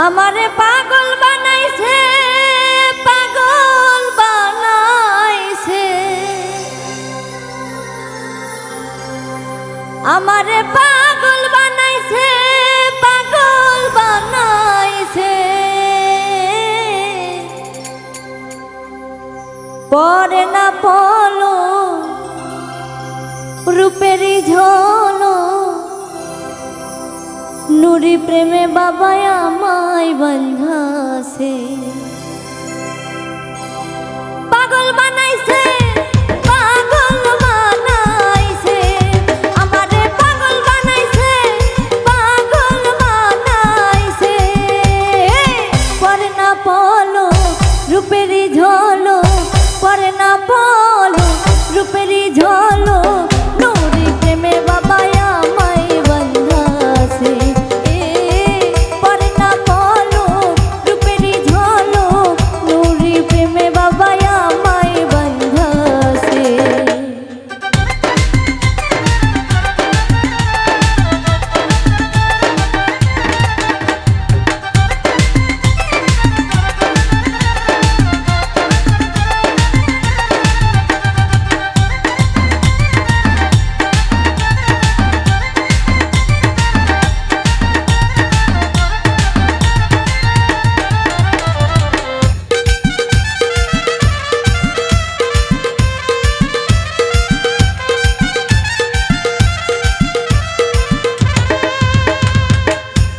আমারে পাগল বানাইছে, পাগল বানাইছে, আমারে পাগল বানাইছে, পাগল বানাইছে। পরে না পলো রূপেরই ঝলো, নুরি প্রেমে বাবা আমায় বন্ধাছে। পাগল বানাইছে, পাগল বানাইছে, আমারে পাগল বানাইছে, পাগল বানাইছে। পরে না পলো রূপেরই ঝলো, পরে না পলো রূপেরই ঝলো, নুরি প্রেমে বাবা আমায় বন্ধাছে।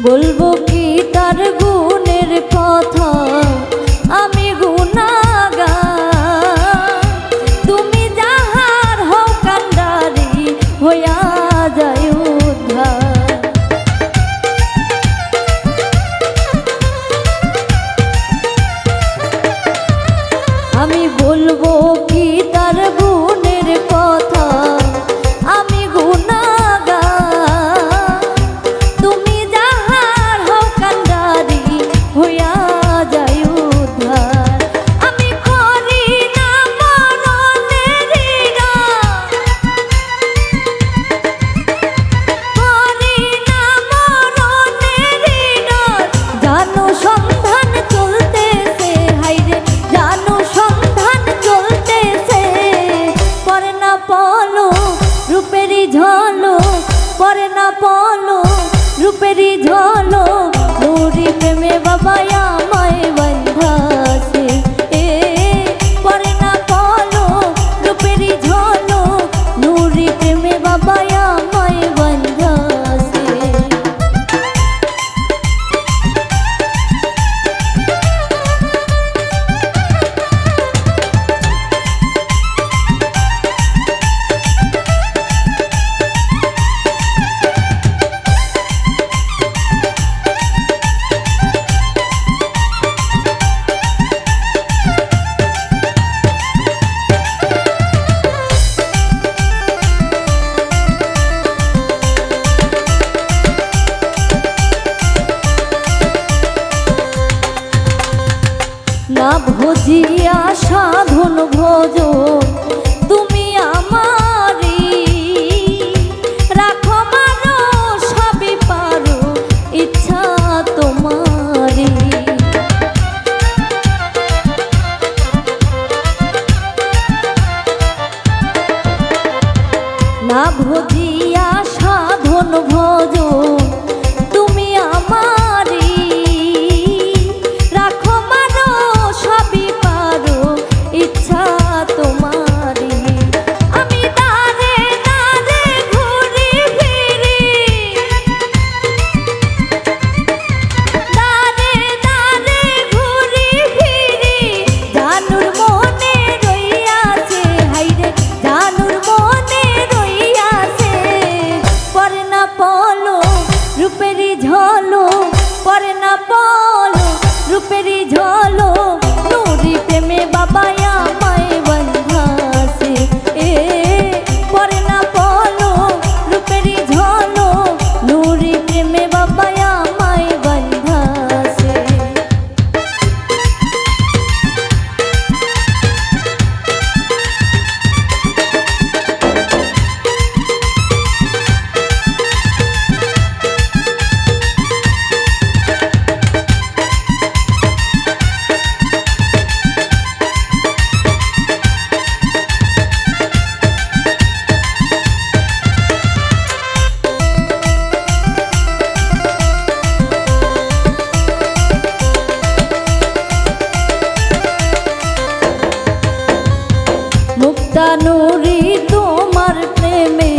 বলবো কি তার গুণের কথা, আমি গুনাগার, তুমি যাহার হও কান্ডারি হইয়া যায় উদ্ধার। আমি বলবো কি তার গুণের কথা, আমি গুনাগার, তুমি যাহার হও কান্ডারি হইয়া যায় উদ্ধার। আমি করি না মরণের ডর, করি না মরণের ডর, জানো সন্ধান চলতেছে, হাইরে জানো সন্ধান চলতেছে। পরে না পলো রূপেরই ঝলো, পরে না পলো রূপেরই ঝলো, নুরি প্রেমে বাবা আমায় বন্ধাছে। পরে না পলো রূপেরই ঝলো, নুরি প্রেমে বাবা আমায় বন্ধাছে। না ভজিয়া সাধন ভোজ তুমি আমারি, রাখো মারো সবই পারো ইচ্ছা তোমারি। না ভজিয়া সাধন ভোজ তুমি আমারি, রাখো মারো সবই পারো ইচ্ছা তোমারি। আমি দাঁড়ে দাঁড়ে ঘুরি ফিরি, দাঁড়ে দাঁড়ে ঘুরি ফিরি, জানুর মনে রইয়াছে, হাইরে জানুর মনে রইয়াছে। পরে না পলো রূপেরই ঝলো, পরে না পলো রূপেরই ঝলো, নুরি প্রেমে বাবা আমায় বন্ধা। মুক্তা নুরি তোমার প্রেমে